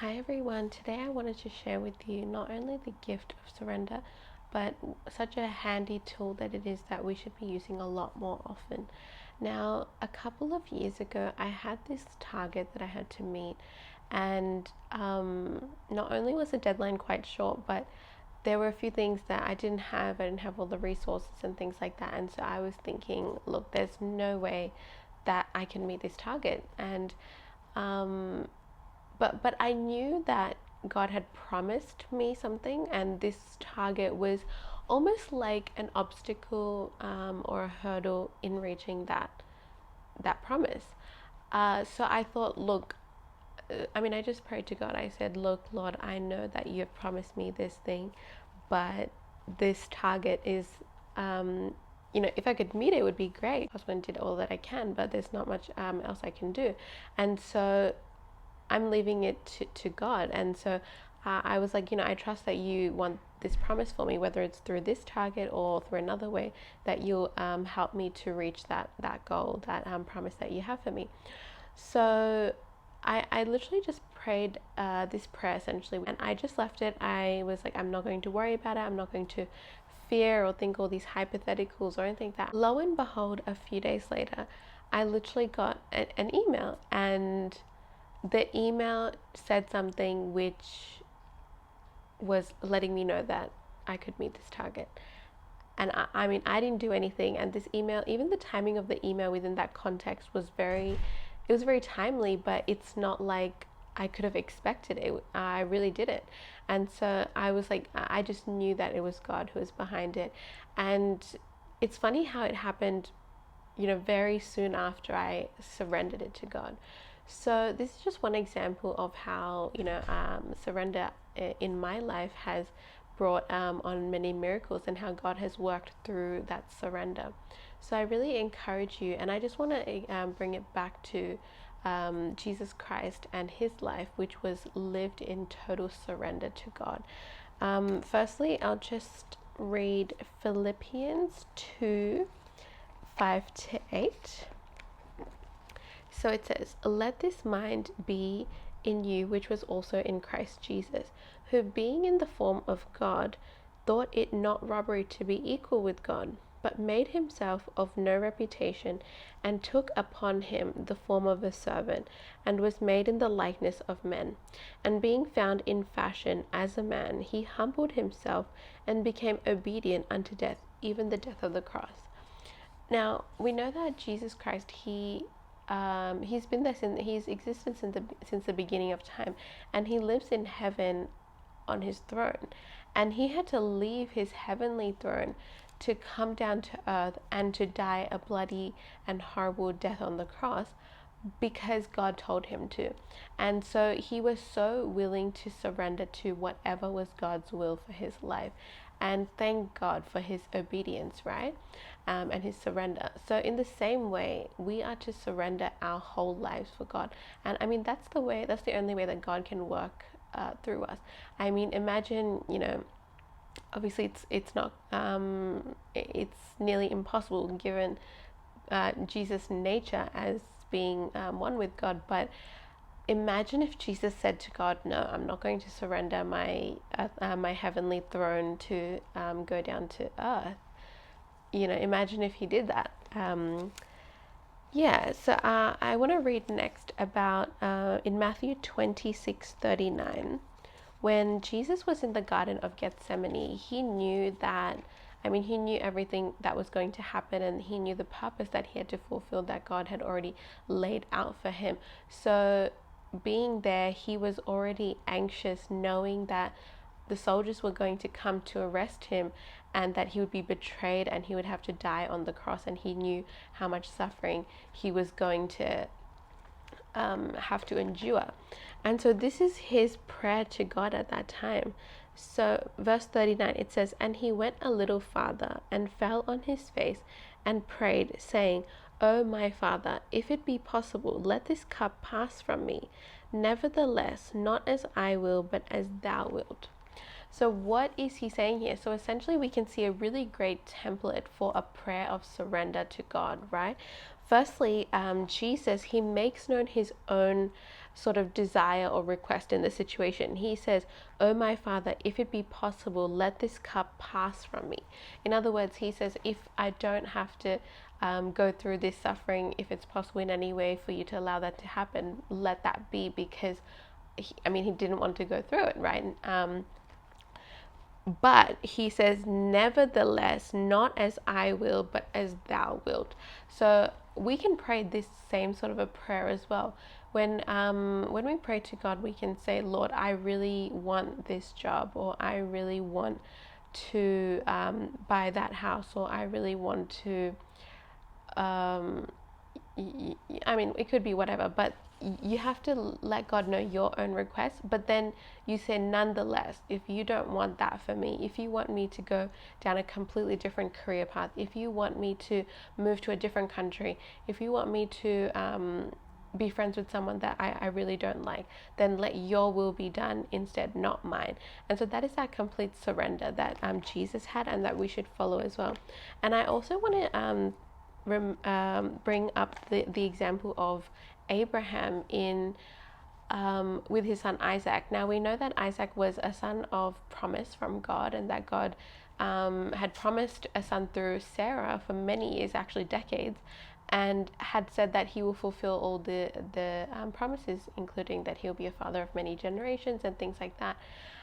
Hi everyone, today I wanted to share with you not only the gift of surrender, but such a handy tool that it is that we should be using a lot more often. Now, a couple of years ago, I had this target that I had to meet, and not only was the deadline quite short, but there were a few things that I didn't have. I didn't have all the resources and things like that. And so I was thinking, look, there's no way that I can meet this target. And um, but I knew that God had promised me something, and this target was almost like an obstacle or a hurdle in reaching that promise. So I thought, look, I just prayed to God. I said, look, Lord, I know that you have promised me this thing, but this target is, if I could meet it, it would be great. My husband did all that I can, but there's not much else I can do. And so I'm leaving it to God. And so I was like, I trust that you want this promise for me, whether it's through this target or through another way, that you'll help me to reach that goal, that promise that you have for me. So I literally just prayed this prayer essentially, and I just left it. I was like, I'm not going to worry about it. I'm not going to fear or think all these hypotheticals or anything like that. Lo and behold, a few days later, I literally got an email, and the email said something which was letting me know that I could meet this target. And I didn't do anything. And this email, even the timing of the email within that context was very timely, but it's not like I could have expected it. I really didn't. And so I was like, I just knew that it was God who was behind it. And it's funny how it happened, very soon after I surrendered it to God. So this is just one example of how surrender in my life has brought on many miracles, and how God has worked through that surrender. So I really encourage you, and I just want to bring it back to Jesus Christ and his life, which was lived in total surrender to God. Firstly, I'll just read Philippians 2:5-8. So it says, "Let this mind be in you, which was also in Christ Jesus, who being in the form of God, thought it not robbery to be equal with God, but made himself of no reputation, and took upon him the form of a servant, and was made in the likeness of men. And being found in fashion as a man, he humbled himself, and became obedient unto death, even the death of the cross." Now, we know that Jesus Christ, he's been there since he's existed since the beginning of time, and he lives in heaven on his throne, and he had to leave his heavenly throne to come down to earth and to die a bloody and horrible death on the cross, because God told him to. And so he was so willing to surrender to whatever was God's will for his life. And thank God for his obedience, right? And his surrender. So in the same way, we are to surrender our whole lives for God. And that's the only way that God can work through us. Imagine, obviously it's not, it's nearly impossible given Jesus' nature as being one with God. But imagine if Jesus said to God, "No, I'm not going to surrender my heavenly throne to go down to earth." Imagine if he did that. So I want to read next about in Matthew 26:39. When Jesus was in the Garden of Gethsemane, he knew he knew everything that was going to happen, and he knew the purpose that he had to fulfill, that God had already laid out for him. So being there, he was already anxious, knowing that the soldiers were going to come to arrest him, and that he would be betrayed, and he would have to die on the cross, and he knew how much suffering he was going to have to endure. And so this is his prayer to God at that time. So verse 39, it says, "And he went a little farther, and fell on his face, and prayed, saying, O my Father, if it be possible, let this cup pass from me. Nevertheless, not as I will, but as thou wilt." So what is he saying here? So essentially we can see a really great template for a prayer of surrender to God, right? Firstly, Jesus, he makes known his own sort of desire or request in the situation. He says, "Oh my Father, if it be possible, let this cup pass from me." In other words, he says, if I don't have to go through this suffering, if it's possible in any way for you to allow that to happen, let that be, because he didn't want to go through it, right? But he says, "Nevertheless, not as I will, but as thou wilt." So we can pray this same sort of a prayer as well. When we pray to God, we can say, "Lord, I really want this job," or "I really want to buy that house," or "I really want to," it could be whatever, but you have to let God know your own requests. But then you say, "Nonetheless, if you don't want that for me, if you want me to go down a completely different career path, if you want me to move to a different country, if you want me to be friends with someone that I really don't like, then let your will be done instead, not mine." And so that is that complete surrender that Jesus had, and that we should follow as well. And I also want to bring up the example of Abraham in with his son Isaac. Now we know that Isaac was a son of promise from God, and that God had promised a son through Sarah for many years, actually decades, and had said that he will fulfill all the promises, including that he'll be a father of many generations and things like that.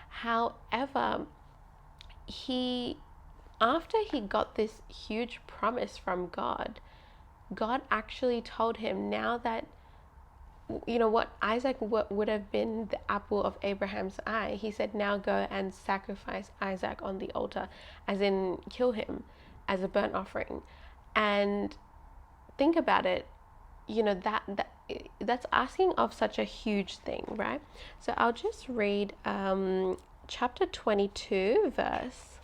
However, after he got this huge promise from God, God actually told him, now that, what Isaac would have been the apple of Abraham's eye, he said, "Now go and sacrifice Isaac on the altar," as in kill him as a burnt offering. And think about it, that's asking of such a huge thing, right? So I'll just read chapter 22 verse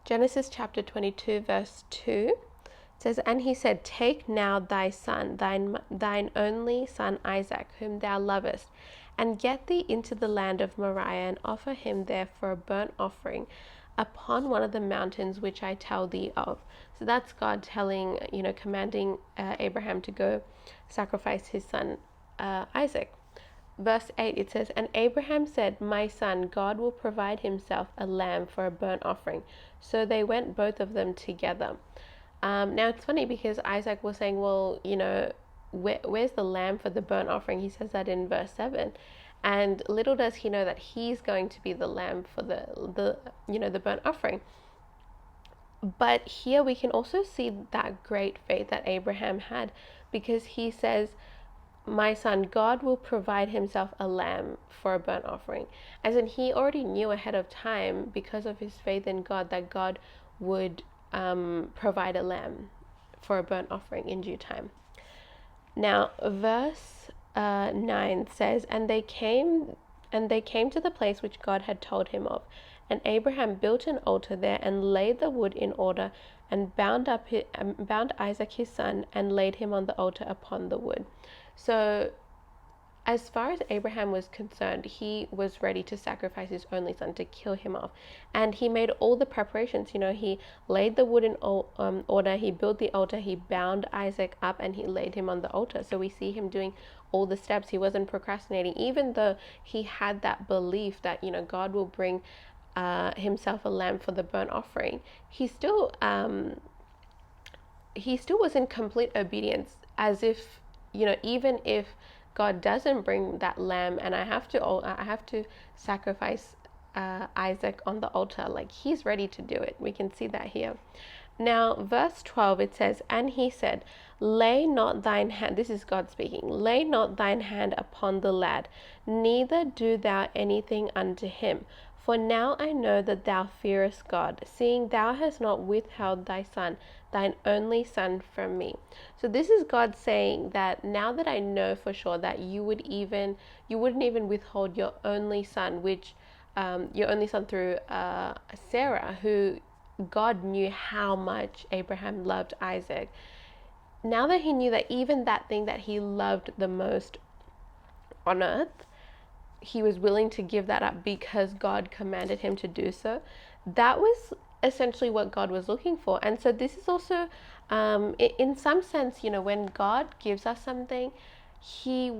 Genesis chapter 22 verse 2. It says, "And he said, Take now thy son, thine only son Isaac, whom thou lovest, and get thee into the land of Moriah, and offer him there for a burnt offering upon one of the mountains which I tell thee of." So that's God commanding Abraham to go sacrifice his son Isaac. Verse 8, it says, "And Abraham said, My son, God will provide himself a lamb for a burnt offering. So they went both of them together." Now it's funny because Isaac was saying, "Well, where's the lamb for the burnt offering?" He says that in verse 7. And little does he know that he's going to be the lamb for the burnt offering. But here we can also see that great faith that Abraham had, because he says, "My son, God will provide himself a lamb for a burnt offering." As in, he already knew ahead of time, because of his faith in God, that God would provide a lamb for a burnt offering in due time. Now, verse 9 says, "And they came to the place which God had told him of. And Abraham built an altar there, and laid the wood in order, and bound Isaac his son, and laid him on the altar upon the wood." So as far as Abraham was concerned, he was ready to sacrifice his only son, to kill him off. And he made all the preparations. He laid the wood in order, he built the altar, he bound Isaac up, and he laid him on the altar. So we see him doing all the steps. He wasn't procrastinating, even though he had that belief that, God will bring himself a lamb for the burnt offering. He still was in complete obedience, as if, even if God doesn't bring that lamb and I have to sacrifice Isaac on the altar, like, he's ready to do it. We can see that here. Now, verse 12, it says, "And he said, Lay not thine hand," this is God speaking, "lay not thine hand upon the lad, neither do thou anything unto him. For now I know that thou fearest God, seeing thou hast not withheld thy son, thine only son, from me." So this is God saying that now that I know for sure that you wouldn't even withhold your only son, your only son through Sarah, who God knew how much Abraham loved Isaac. Now that he knew that even that thing that he loved the most on earth, he was willing to give that up because God commanded him to do so. That was essentially what God was looking for. And so this is also, in some sense, when God gives us something, he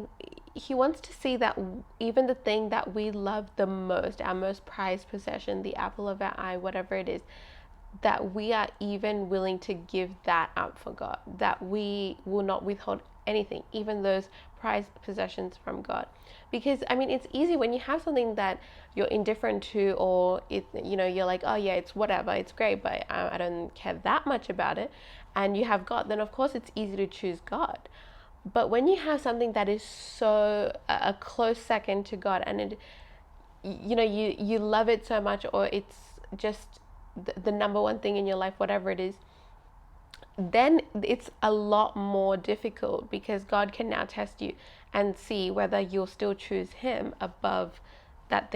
he wants to see that even the thing that we love the most, our most prized possession, the apple of our eye, whatever it is, that we are even willing to give that up for God, that we will not withhold anything, even those prized possessions from God. Because I mean, it's easy when you have something that you're indifferent to, or you're like, oh yeah, it's whatever, it's great, but I don't care that much about it, and you have God, then of course it's easy to choose God. But when you have something that is so a close second to God, and you love it so much, or it's just the number one thing in your life, whatever it is, then it's a lot more difficult, because God can now test you and see whether you'll still choose him above that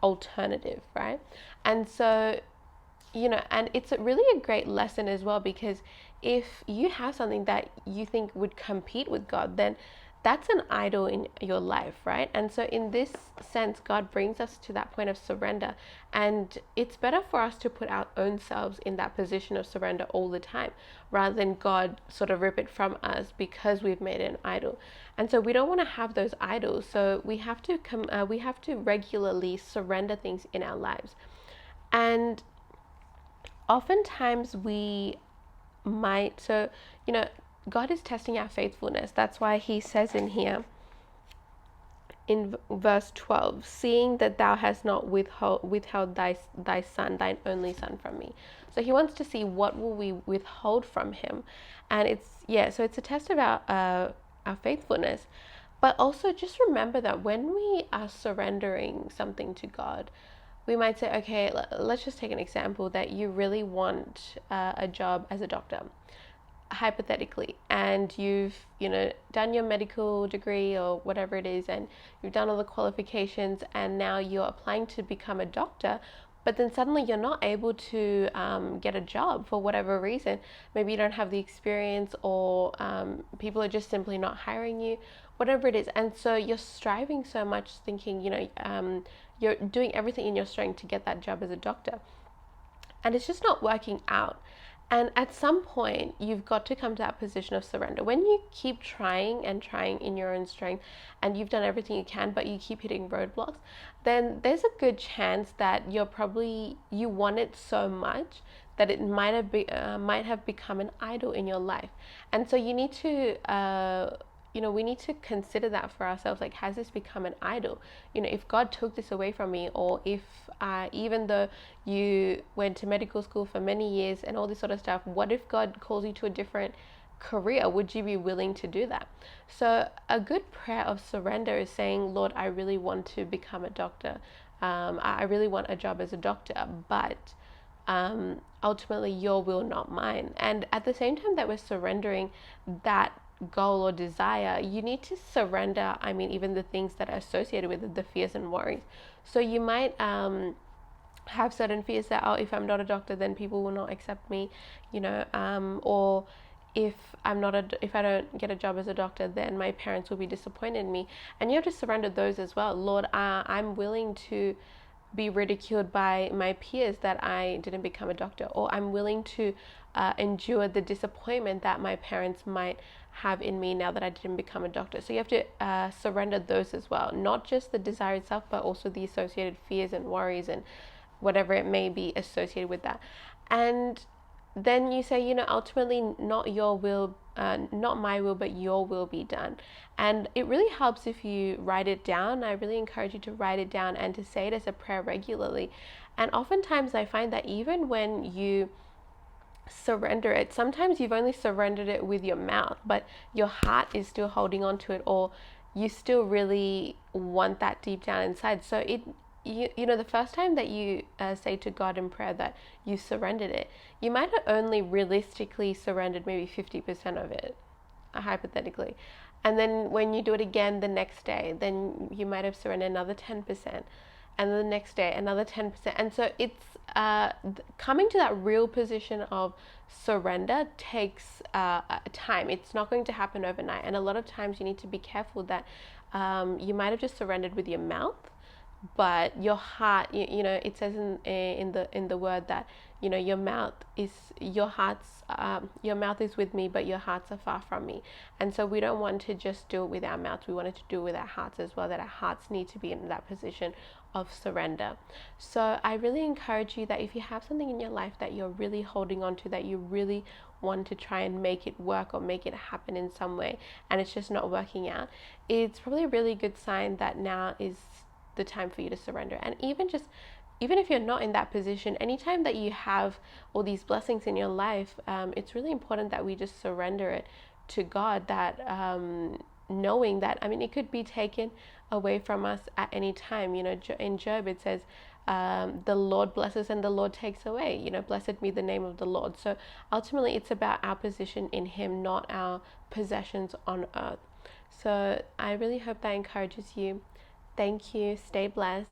alternative, right? And so, and it's really a great lesson as well, because if you have something that you think would compete with God, then that's an idol in your life, right? And so in this sense, God brings us to that point of surrender, and it's better for us to put our own selves in that position of surrender all the time, rather than God sort of rip it from us because we've made it an idol. And so we don't want to have those idols, so we have to regularly surrender things in our lives. And oftentimes we might, God is testing our faithfulness. That's why he says in here in verse 12, seeing that thou hast not withheld thy son, thine only son, from me. So he wants to see what will we withhold from him. And so it's a test of our faithfulness. But also just remember that when we are surrendering something to God, we might say, okay, let's just take an example, that you really want a job as a doctor, hypothetically, and you've done your medical degree or whatever it is, and you've done all the qualifications, and now you're applying to become a doctor, but then suddenly you're not able to get a job for whatever reason. Maybe you don't have the experience, or people are just simply not hiring you, whatever it is. And so you're striving so much, thinking you're doing everything in your strength to get that job as a doctor, and it's just not working out. And at some point, you've got to come to that position of surrender. When you keep trying and trying in your own strength, and you've done everything you can, but you keep hitting roadblocks, then there's a good chance that you want it so much that it might have become an idol in your life. And so you need to we need to consider that for ourselves. Like, has this become an idol? If God took this away from me, or if even though you went to medical school for many years and all this sort of stuff, what if God calls you to a different career? Would you be willing to do that? So a good prayer of surrender is saying, Lord, I really want to become a doctor. I really want a job as a doctor, but ultimately your will, not mine. And at the same time that we're surrendering that goal or desire, you need to surrender, even the things that are associated with it, the fears and worries. So you might have certain fears that, if I'm not a doctor, then people will not accept me, or if I don't get a job as a doctor, then my parents will be disappointed in me. And you have to surrender those as well. Lord, I'm willing to be ridiculed by my peers that I didn't become a doctor, or I'm willing to endure the disappointment that my parents might have in me now that I didn't become a doctor. So you have to surrender those as well, not just the desire itself, but also the associated fears and worries and whatever it may be associated with that. And then you say, ultimately not your will, not my will, but your will be done. And it really helps if you write it down. I really encourage you to write it down and to say it as a prayer regularly. And oftentimes I find that even when you surrender it, sometimes you've only surrendered it with your mouth, but your heart is still holding on to it, or you still really want that deep down inside. So the first time that you say to God in prayer that you surrendered it, you might have only realistically surrendered maybe 50% of it, hypothetically. And then when you do it again the next day, then you might have surrendered another 10%. And the next day, another 10%. And so it's coming to that real position of surrender takes time. It's not going to happen overnight. And a lot of times you need to be careful that you might have just surrendered with your mouth, but your heart, it says in the word that your mouth is with me, but your hearts are far from me. And so we don't want to just do it with our mouths, we wanted to do it with our hearts as well, that our hearts need to be in that position of surrender. So I really encourage you that if you have something in your life that you're really holding on to, that you really want to try and make it work or make it happen in some way, and it's just not working out, it's probably a really good sign that now is the time for you to surrender. And even if you're not in that position, anytime that you have all these blessings in your life, it's really important that we just surrender it to God, that knowing that, it could be taken away from us at any time. In Job it says, the Lord blesses and the Lord takes away. Blessed be the name of the Lord. So ultimately it's about our position in Him, not our possessions on earth. So I really hope that encourages you. Thank you. Stay blessed.